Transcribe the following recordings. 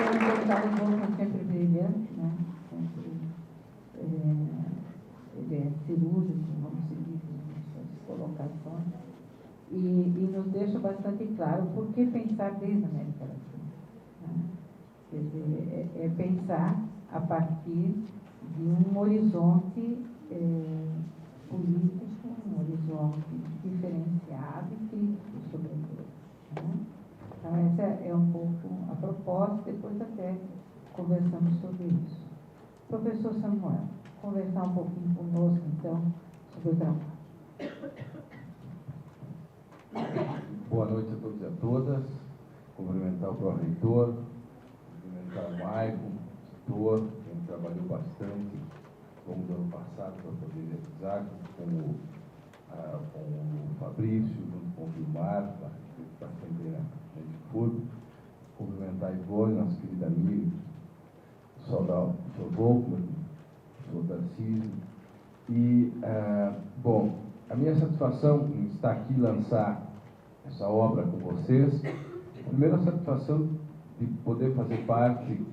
Antônio Carlos Volpi é sempre brilhante, né? Sempre, ele é cirúrgico, vamos seguir suas colocações, e nos deixa bastante claro por que pensar desde a América Latina, né? Quer dizer, é pensar a partir de um horizonte político, um horizonte diferenciado e crítico, sobretudo, né? Então, essa é um pouco a proposta, depois até conversamos sobre isso. Professor Samuel, conversar um pouquinho conosco, então, sobre o trabalho. Boa noite a todos e a todas. Cumprimentar o pró-reitor, cumprimentar o Maicon, tutor, que trabalhou bastante ao longo do ano passado para poder realizar, com o Fabrício, junto com o Vilmar, que está sempre na Edifurgo. Cumprimentar a Ivone, nossa querida amiga, saudar o Sr. Volkmann, o Sr. Tarcísio. E, bom, a minha satisfação em estar aqui e lançar essa obra com vocês, primeiro a satisfação de poder fazer parte,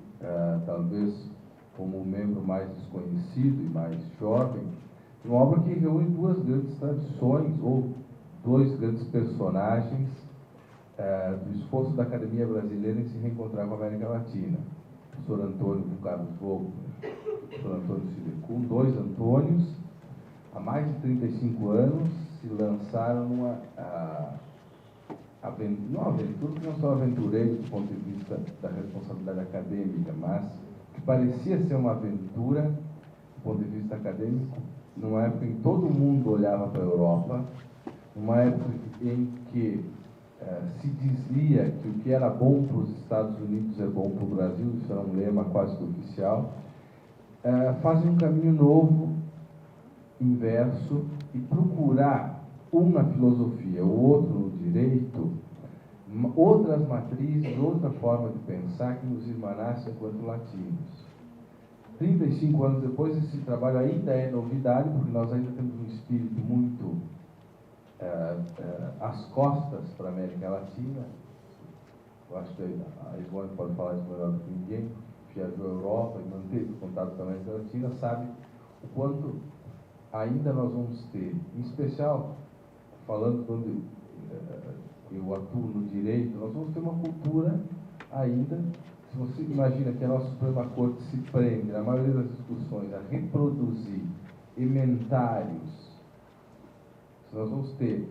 talvez como um membro mais desconhecido e mais jovem, de uma obra que reúne duas grandes tradições, ou dois grandes personagens do esforço da Academia Brasileira em se reencontrar com a América Latina. O Sr. Antônio Carlos Volpi, o Sr. Antônio Sidecum, dois Antônios, há mais de 35 anos, se lançaram numa aventura, porque não são aventureiros do ponto de vista da responsabilidade acadêmica, mas que parecia ser uma aventura do ponto de vista acadêmico, numa época em que todo mundo olhava para a Europa, numa época em que se dizia que o que era bom para os Estados Unidos é bom para o Brasil, isso era um lema quase que oficial, fazem um caminho novo, inverso, e procurar um na filosofia, o outro no direito, outras matrizes, outra forma de pensar que nos irmanasse enquanto latinos. 35 anos depois, esse trabalho ainda é novidade, porque nós ainda temos um espírito muito às costas para a América Latina. Eu acho que a Ivone pode falar isso melhor do que ninguém, viajou à Europa e manteve contato com a América Latina, sabe o quanto ainda nós vamos ter, em especial, falando quando eu atuo no direito, nós vamos ter uma cultura ainda, se você imagina que a nossa Suprema Corte se prende, na maioria das discussões, a reproduzir ementários, nós vamos ter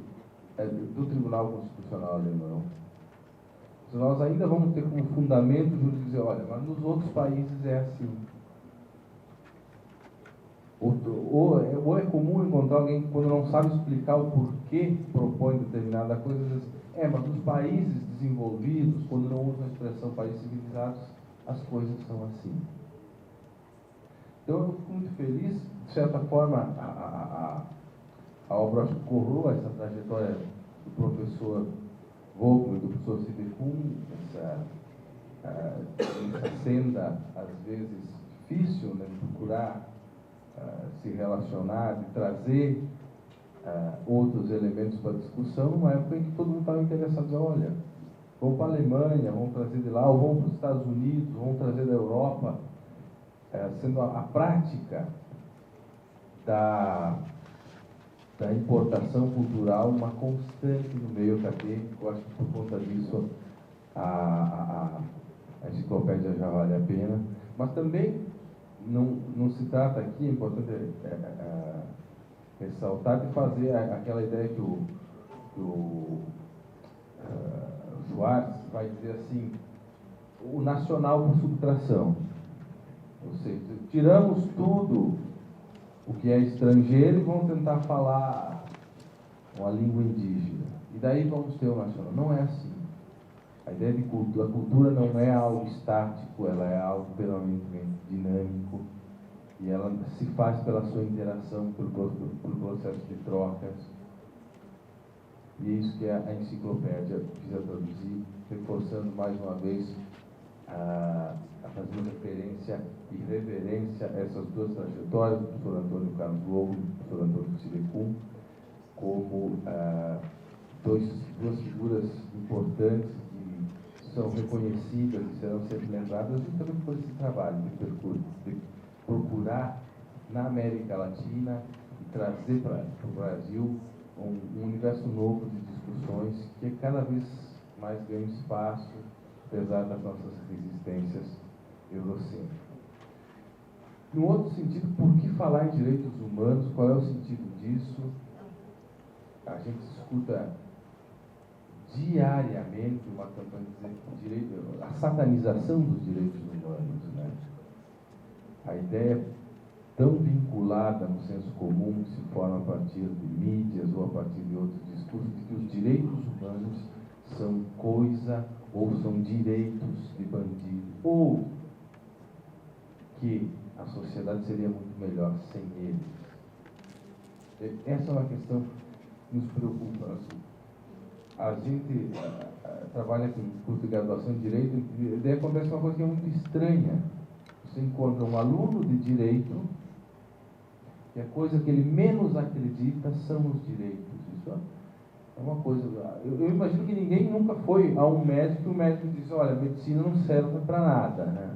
do Tribunal Constitucional Alemão, nós ainda vamos ter como fundamento jurídico dizer, olha, mas nos outros países é assim. Ou é comum encontrar alguém que, quando não sabe explicar o porquê propõe determinada coisa, diz, mas nos países desenvolvidos, quando não usam a expressão países civilizados, as coisas são assim. Então eu fico muito feliz, de certa forma, a obra acho que corroa essa trajetória do professor Volkmann e do professor Sidecum, essa senda, às vezes, difícil, né, procurar se relacionar, de trazer outros elementos para a discussão, numa época em que todo mundo estava interessado em dizer, olha, vamos para a Alemanha, vamos trazer de lá, ou vamos para os Estados Unidos, vamos trazer da Europa, sendo a prática da importação cultural uma constante no meio acadêmico. Eu acho que por conta disso a enciclopédia já vale a pena, mas também não se trata aqui, é importante ressaltar, de fazer aquela ideia que o Schwartz vai dizer assim, o nacional por subtração. Ou seja, tiramos tudo o que é estrangeiro e vamos tentar falar uma língua indígena. E daí vamos ter o nacional. Não é assim. A ideia de cultura, a cultura não é algo estático, ela é algo permanentemente dinâmico e ela se faz pela sua interação, pelo processo de trocas. E é isso que a enciclopédia visa traduzir, reforçando mais uma vez fazendo referência e reverência a essas duas trajetórias, do professor Antônio Carlos Volpi e do professor Antônio Sidecum, como duas figuras importantes de são reconhecidas e serão sempre lembradas justamente por esse trabalho de procurar na América Latina e trazer para o Brasil um universo novo de discussões que cada vez mais ganha espaço, apesar das nossas resistências eurocêntricas. No outro sentido, por que falar em direitos humanos? Qual é o sentido disso? A gente escuta diariamente uma campanha dizendo a satanização dos direitos humanos, né? A ideia tão vinculada no senso comum que se forma a partir de mídias ou a partir de outros discursos, de que os direitos humanos são coisa ou são direitos de bandido, ou que a sociedade seria muito melhor sem eles. Essa é uma questão que nos preocupa. A gente trabalha com curso de graduação em Direito, e daí acontece uma coisa que é muito estranha. Você encontra um aluno de Direito, que a coisa que ele menos acredita são os direitos. Isso é uma coisa... Eu imagino que ninguém nunca foi a um médico e o médico diz, olha, a medicina não serve para nada, né?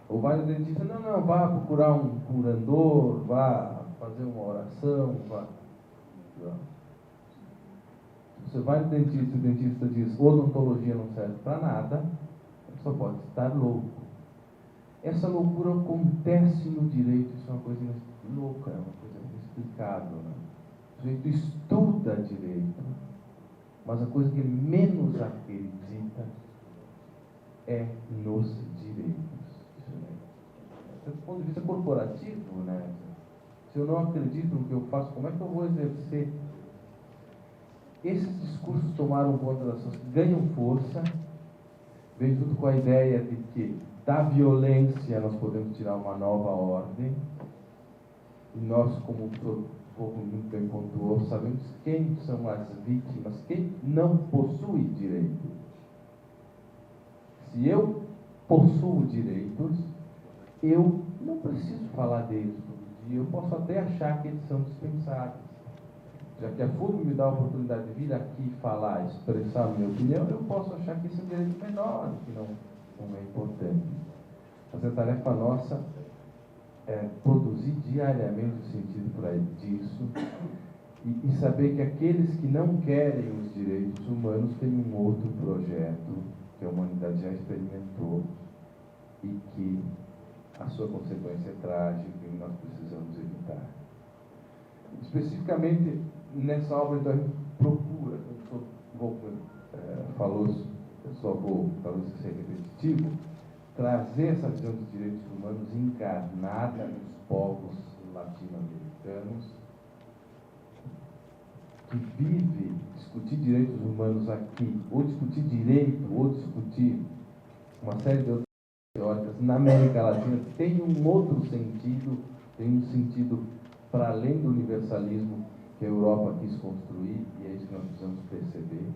Ou vai no dentista, não, vá procurar um curandor, vá fazer uma oração, vá... Você vai no dentista e o dentista diz, odontologia não serve para nada, você só pode estar louco. Essa loucura acontece no direito, isso é uma coisa louca, é uma coisa inexplicável, né? O sujeito estuda direito, mas a coisa que ele menos acredita é nos direitos. Do ponto de vista corporativo, né? Se eu não acredito no que eu faço, como é que eu vou exercer? Esses discursos tomaram conta das pessoas, ganham força, vem junto com a ideia de que da violência nós podemos tirar uma nova ordem, e nós, como o povo muito bem pontuou, sabemos quem são as vítimas, quem não possui direito. Se eu possuo direitos, eu não preciso falar deles todo dia, eu posso até achar que eles são dispensáveis. Já que a FURB me dá a oportunidade de vir aqui falar, expressar a minha opinião, eu posso achar que esse é um direito menor, que não é importante. Mas a tarefa nossa é produzir diariamente o sentido disso e saber que aqueles que não querem os direitos humanos têm um outro projeto que a humanidade já experimentou e que a sua consequência é trágica e nós precisamos evitar. Especificamente, nessa obra, então, a gente procura, o Volkmann falou, eu só vou, talvez seja repetitivo, trazer essa visão dos direitos humanos encarnada nos povos latino-americanos, que vive discutir direitos humanos aqui, ou discutir direito, ou discutir uma série de outras teóricas na América Latina, tem um outro sentido, tem um sentido para além do universalismo que a Europa quis construir, e é isso que nós precisamos perceber.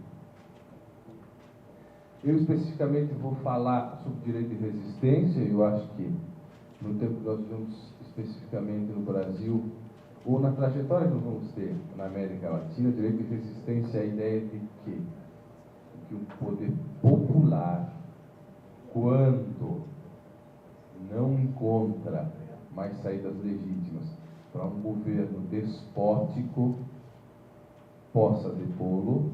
Eu especificamente vou falar sobre direito de resistência, e eu acho que no tempo que nós vivemos especificamente no Brasil, ou na trajetória que nós vamos ter na América Latina, o direito de resistência é a ideia de que o poder popular, quando não encontra mais saídas legítimas para um governo despótico, possa depô-lo,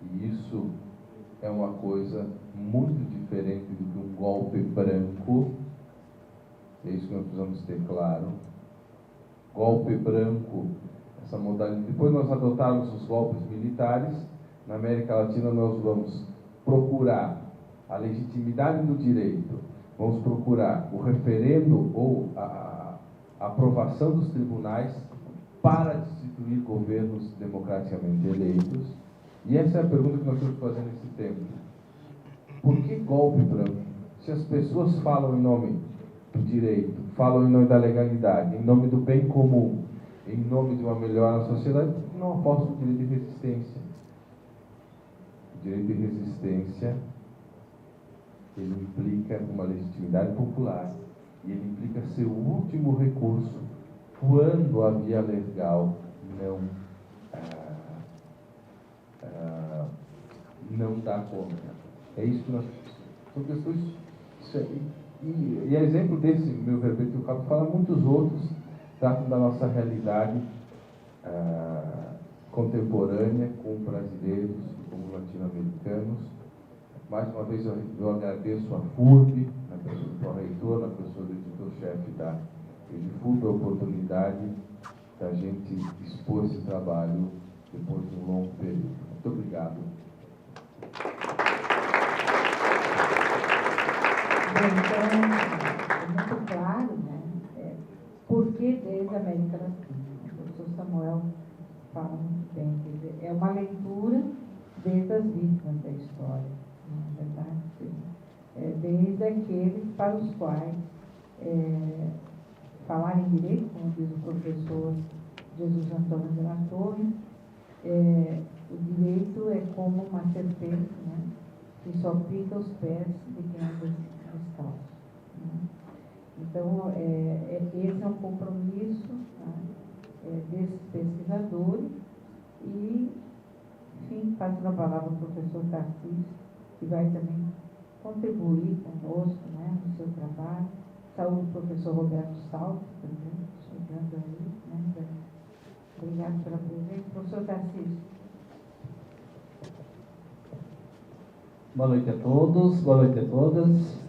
e isso é uma coisa muito diferente do que um golpe branco. É isso que nós precisamos ter claro. Golpe branco, essa modalidade. Depois nós adotarmos os golpes militares, na América Latina nós vamos procurar a legitimidade do direito, vamos procurar o referendo ou a aprovação dos tribunais para destituir governos democraticamente eleitos. E essa é a pergunta que nós temos que fazer nesse tempo. Por que golpe branco? Se as pessoas falam em nome do direito, falam em nome da legalidade, em nome do bem comum, em nome de uma melhora na sociedade, não apostam no direito de resistência. O direito de resistência, ele implica uma legitimidade popular, e ele implica ser o último recurso quando a via não dá conta. É isso que nós... São questões... E exemplo desse meu verbete que eu acabo de falar, muitos outros tratam da nossa realidade contemporânea com brasileiros e com latino-americanos. Mais uma vez eu agradeço a FURB, na pessoa do pró-reitor, na pessoa do editor-chefe da FURB, a oportunidade da gente expor esse trabalho depois de um longo período. Muito obrigado. Então, é muito claro, né? Por que desde a América Latina? O professor Samuel fala muito bem, quer dizer, é uma leitura desde as vítimas da história, não é verdade? Desde aqueles para os quais falar em direito, como diz o professor Jesus Antônio de la Torre, o direito é como uma serpente, né, que só pica os pés de quem anda descalço. Né? Então, esse é um compromisso, né, desses pesquisadores e, enfim, passando a palavra ao professor Tarcísio, que vai também contribuir conosco, né, no seu trabalho. Saúde o professor Roberto Salto, também, chegando aí, né? Obrigado pela presença. Professor Tarcísio. Boa noite a todos, boa noite a todas.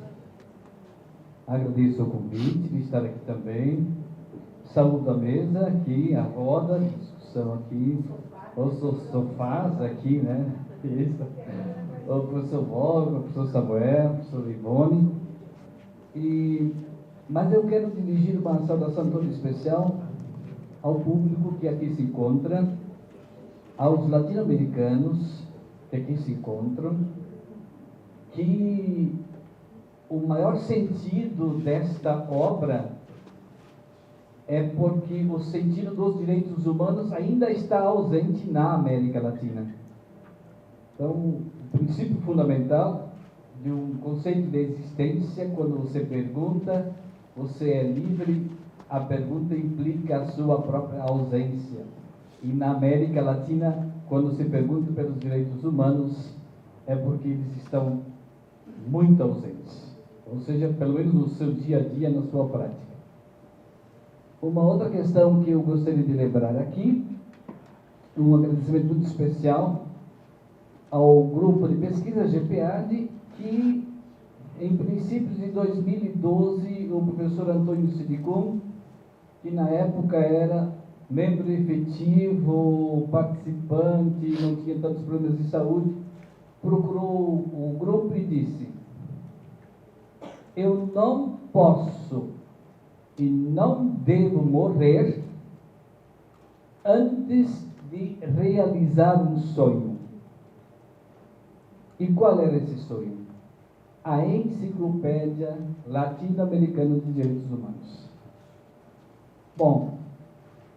Agradeço o convite de estar aqui também. Saúdo a mesa aqui, a roda de discussão aqui, os sofás aqui, né? Isso. O professor Bob, o professor Samuel, o professor Ivone. Mas eu quero dirigir uma saudação toda especial ao público que aqui se encontra, aos latino-americanos que aqui se encontram, que o maior sentido desta obra é porque o sentido dos direitos humanos ainda está ausente na América Latina. Então, o princípio fundamental de um conceito de existência, quando você pergunta, você é livre, a pergunta implica a sua própria ausência. E na América Latina, quando se pergunta pelos direitos humanos, é porque eles estão muito ausentes. Ou seja, pelo menos no seu dia a dia, na sua prática. Uma outra questão que eu gostaria de lembrar aqui, um agradecimento muito especial ao grupo de pesquisa GPAD, que em princípios de 2012, o professor Antônio Sidicum, que na época era membro efetivo, participante, não tinha tantos problemas de saúde, procurou o grupo e disse: eu não posso e não devo morrer antes de realizar um sonho. E qual era esse sonho? A Enciclopédia Latino-Americana de Direitos Humanos. Bom,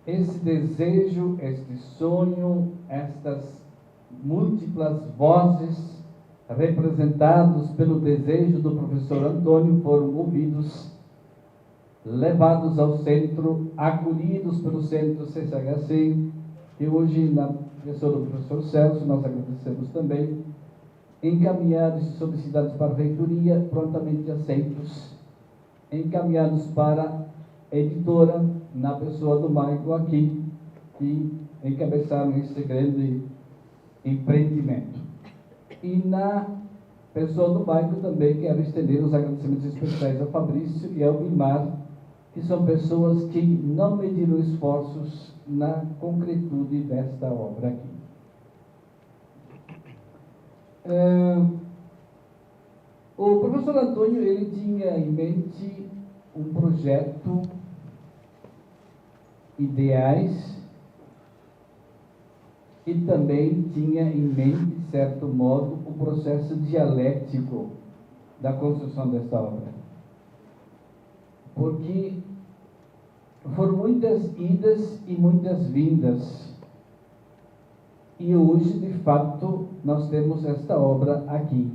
esse desejo, este sonho, estas múltiplas vozes representados pelo desejo do professor Antônio foram ouvidos, levados ao centro, acolhidos pelo centro CCHC, que hoje, na pessoa do professor Celso, nós agradecemos também, encaminhados e solicitados para a reitoria, prontamente aceitos, encaminhados para a editora, na pessoa do Michael aqui, que encabeçaram esse grande empreendimento. E na pessoa do Michael também quero estender os agradecimentos especiais ao Fabrício e ao Guimar, que são pessoas que não mediram esforços na concretude desta obra aqui. O professor Antônio, ele tinha em mente um projeto, ideais, e também tinha em mente, de certo modo, o processo dialético da construção desta obra. Porque foram muitas idas e muitas vindas. E hoje, de fato, nós temos esta obra aqui,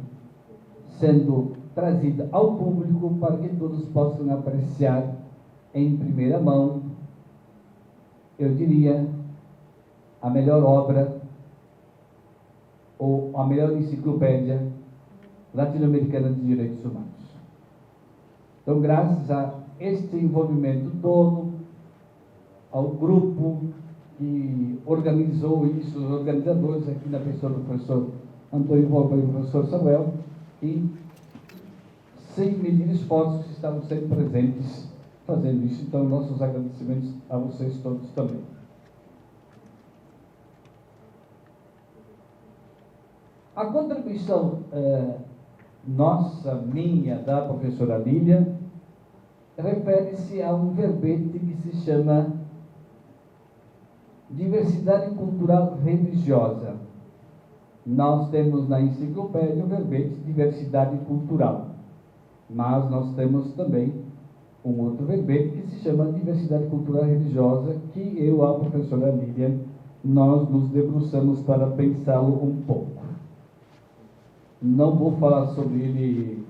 sendo trazida ao público para que todos possam apreciar em primeira mão, eu diria, a melhor obra ou a melhor enciclopédia latino-americana de direitos humanos. Então, graças a este envolvimento todo, ao grupo que organizou isso, os organizadores aqui na pessoa do professor Antônio Volpa e do professor Samuel, e sem medir esforços estavam sempre presentes fazendo isso. Então, nossos agradecimentos a vocês todos também. A contribuição nossa, minha, da professora Lília, refere-se a um verbete que se chama diversidade cultural religiosa. Nós temos na enciclopédia o verbete diversidade cultural, mas nós temos também um outro verbete que se chama diversidade cultural religiosa, que eu, a professora Lília, nós nos debruçamos para pensá-lo um pouco. Não vou falar sobre ele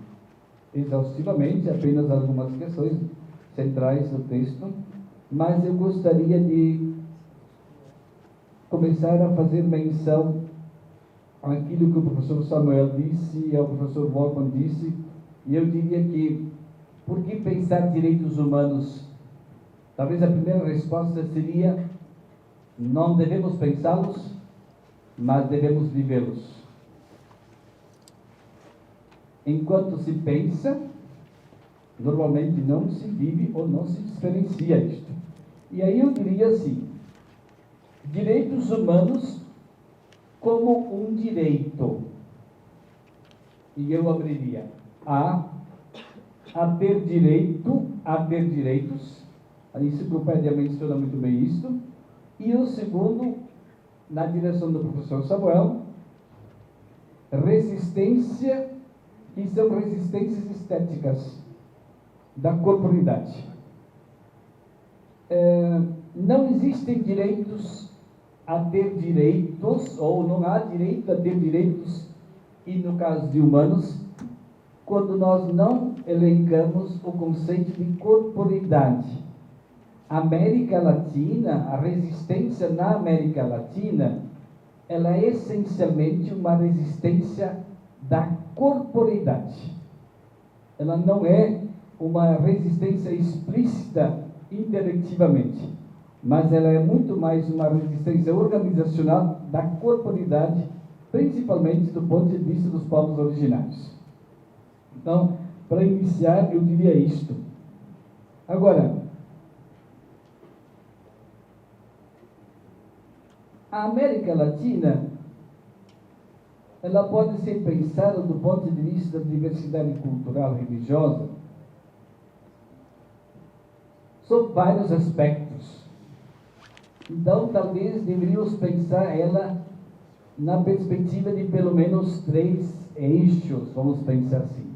exaustivamente, apenas algumas questões centrais do texto, mas eu gostaria de começar a fazer menção àquilo que o professor Samuel disse e o professor Volkmann disse, e eu diria que, por que pensar direitos humanos? Talvez a primeira resposta seria: não devemos pensá-los, mas devemos vivê-los. Enquanto se pensa, normalmente não se vive ou não se experiencia isto. E aí eu diria assim: direitos humanos como um direito. E eu abriria a ter direito, a ter direitos. A enciclopédia menciona muito bem isto. E o segundo, na direção do professor Samuel, resistência, que são resistências estéticas da corporidade. Não existem direitos a ter direitos, ou não há direito a ter direitos, e no caso de humanos, quando nós não elencamos o conceito de corporidade. A América Latina, a resistência na América Latina, ela é essencialmente uma resistência da corporidade. Ela não é uma resistência explícita intelectivamente, mas ela é muito mais uma resistência organizacional da corporidade, principalmente do ponto de vista dos povos originários. Então, para iniciar, eu diria isto. Agora, a América Latina, ela pode ser pensada do ponto de vista da diversidade cultural religiosa sob vários aspectos. Então, talvez deveríamos pensar ela na perspectiva de pelo menos 3 eixos, vamos pensar assim.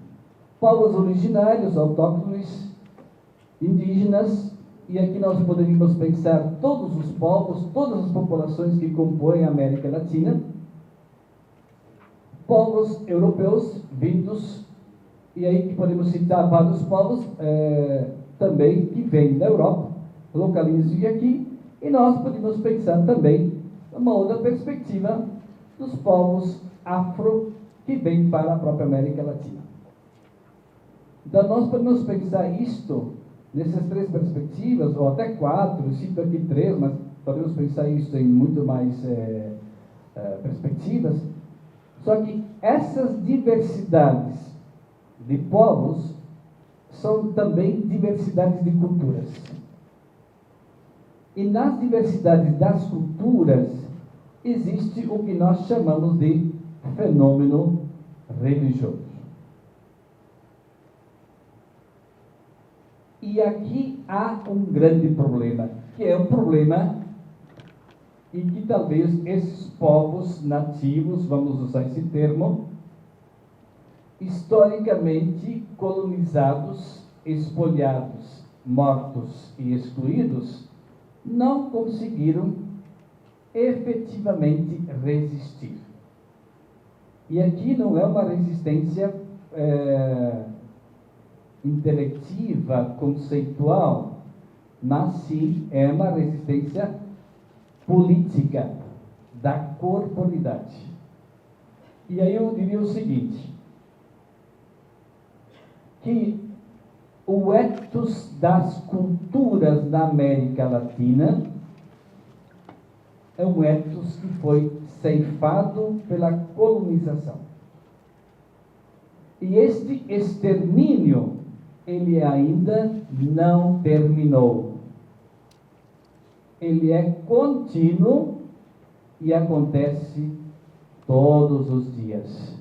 Povos originários, autóctones, indígenas, e aqui nós poderíamos pensar todos os povos, todas as populações que compõem a América Latina, povos europeus vindos, e aí que podemos citar vários povos também que vêm da Europa, localizem aqui, e nós podemos pensar também numa outra perspectiva dos povos afro que vêm para a própria América Latina. Então nós podemos pensar isto nessas 3 perspectivas, ou até 4, eu cito aqui 3, mas podemos pensar isso em muito mais perspectivas. Só que essas diversidades de povos são também diversidades de culturas. E nas diversidades das culturas existe o que nós chamamos de fenômeno religioso. E aqui há um grande problema, que é um problema e que talvez esses povos nativos, vamos usar esse termo, historicamente colonizados, espoliados, mortos e excluídos, não conseguiram efetivamente resistir. E aqui não é uma resistência intelectiva, conceitual, mas sim é uma resistência política da corporidade. E aí eu diria o seguinte, que o ethos das culturas da América Latina é um ethos que foi ceifado pela colonização. E este extermínio, ele ainda não terminou. Ele é contínuo e acontece todos os dias.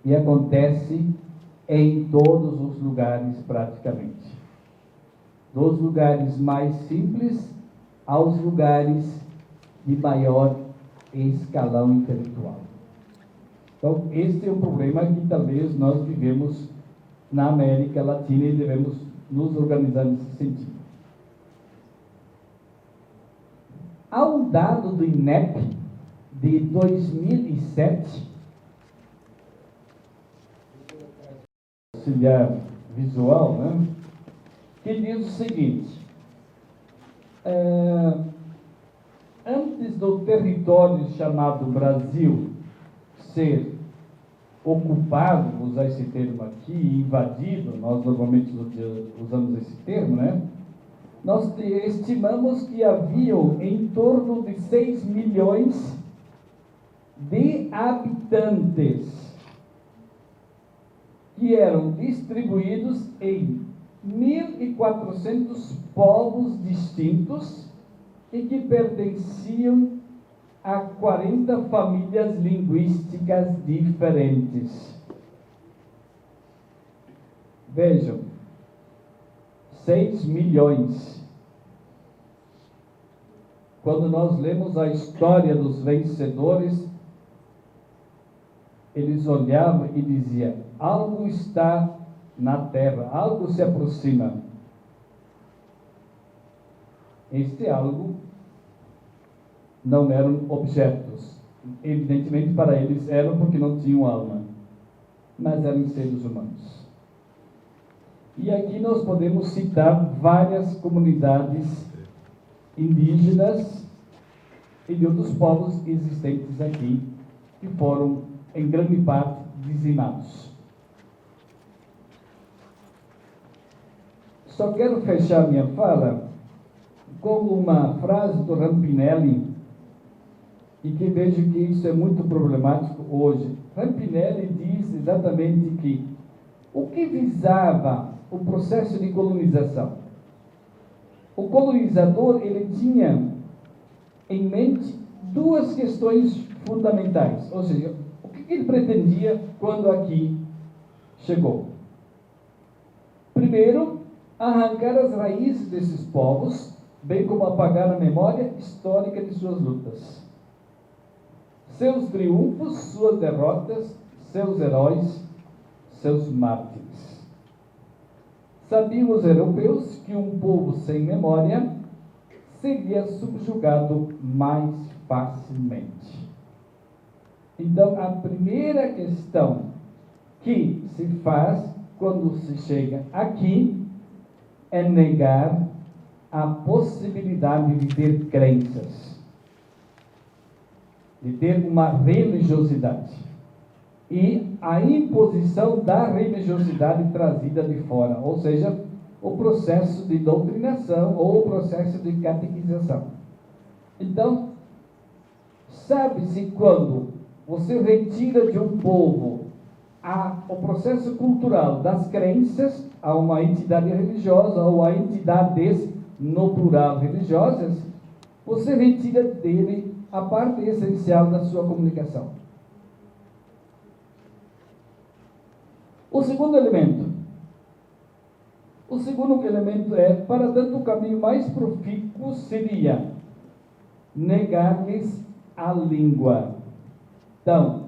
E acontece em todos os lugares praticamente. Dos lugares mais simples aos lugares de maior escalão intelectual. Então, este é um problema que talvez nós vivemos na América Latina e devemos nos organizar nesse sentido. Há um dado do INEP de 2007, auxiliar visual, né, que diz o seguinte: antes do território chamado Brasil ser ocupado, vou usar esse termo aqui, invadido, nós normalmente usamos esse termo, né? Nós estimamos que haviam em torno de 6 milhões de habitantes que eram distribuídos em 1.400 povos distintos e que pertenciam a 40 famílias linguísticas diferentes. Vejam, 6 milhões. Quando nós lemos a história dos vencedores, eles olhavam e diziam: algo está na terra, algo se aproxima. Este algo não eram objetos. Evidentemente para eles eram, porque não tinham alma, mas eram seres humanos. E aqui nós podemos citar várias comunidades indígenas e de outros povos existentes aqui, que foram, em grande parte, dizimados. Só quero fechar minha fala com uma frase do Rampinelli, e que vejo que isso é muito problemático hoje. Rampinelli diz exatamente que o que visava o processo de colonização? O colonizador, ele tinha em mente duas questões fundamentais, ou seja, o que ele pretendia quando aqui chegou? Primeiro, arrancar as raízes desses povos, bem como apagar a memória histórica de suas lutas. Seus triunfos, suas derrotas, seus heróis, seus mártires. Sabiam os europeus que um povo sem memória seria subjugado mais facilmente. Então, a primeira questão que se faz quando se chega aqui é negar a possibilidade de ter crenças, de ter uma religiosidade, e a imposição da religiosidade trazida de fora, ou seja, o processo de doutrinação ou o processo de catequização. Então, sabe-se quando você retira de um povo o processo cultural das crenças a uma entidade religiosa ou a entidades, no plural, religiosas, você retira dele a parte essencial da sua comunicação. O segundo elemento é, para tanto, o caminho mais profícuo seria negar-lhes a língua. Então,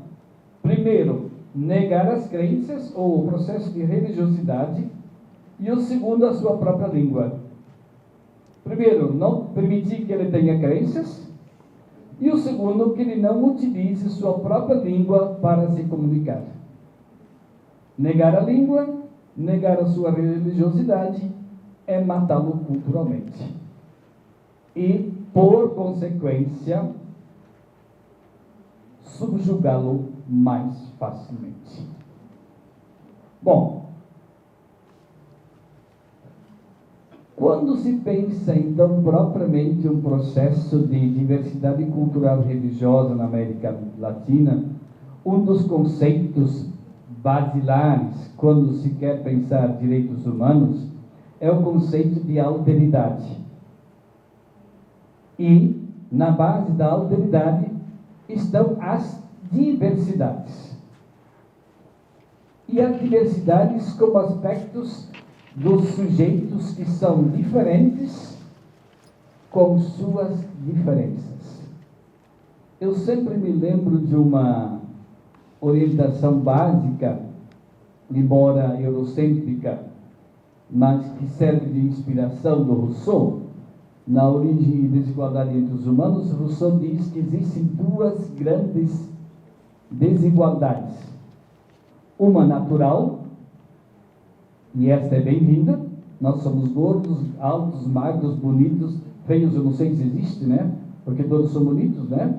primeiro, negar as crenças ou o processo de religiosidade, e o segundo, a sua própria língua. Primeiro, não permitir que ele tenha crenças, e o segundo, que ele não utilize sua própria língua para se comunicar. Negar a língua, negar a sua religiosidade, é matá-lo culturalmente. E, por consequência, subjugá-lo mais facilmente. Bom, quando se pensa, então, propriamente um processo de diversidade cultural e religiosa na América Latina, um dos conceitos basilares, quando se quer pensar direitos humanos, é o conceito de alteridade. E, na base da alteridade, estão as diversidades. E as diversidades como aspectos dos sujeitos que são diferentes com suas diferenças. Eu sempre me lembro de uma orientação básica, embora eurocêntrica, mas que serve de inspiração do Rousseau. Na Origem e Desigualdade entre os Humanos, Rousseau diz que existem duas grandes desigualdades. Uma natural, e esta é bem-vinda. Nós somos gordos, altos, magros, bonitos, feios, eu não sei se existe, né? Porque todos são bonitos, né?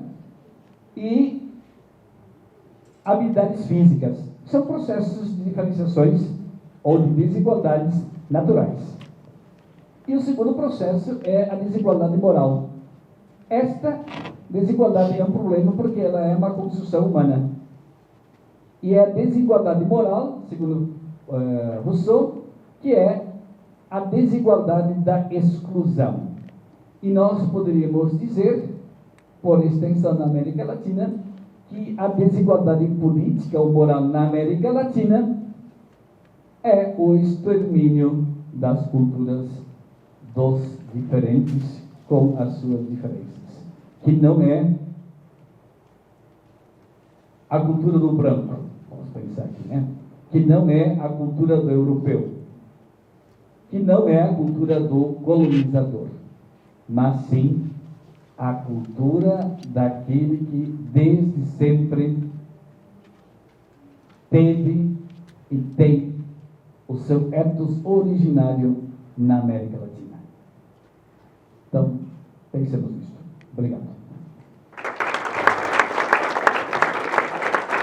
E habilidades físicas. São processos de diferenciações ou de desigualdades naturais. E o segundo processo é a desigualdade moral. Esta desigualdade é um problema porque ela é uma construção humana. E é a desigualdade moral, segundo Rousseau, que é a desigualdade da exclusão. E nós poderíamos dizer, por extensão na América Latina, que a desigualdade política ou moral na América Latina é o extermínio das culturas dos diferentes com as suas diferenças, que não é a cultura do branco, vamos pensar aqui, né? Que não é a cultura do europeu, que não é a cultura do colonizador, mas sim a cultura daquele que desde sempre teve e tem o seu ethos originário na América Latina. Então, pensemos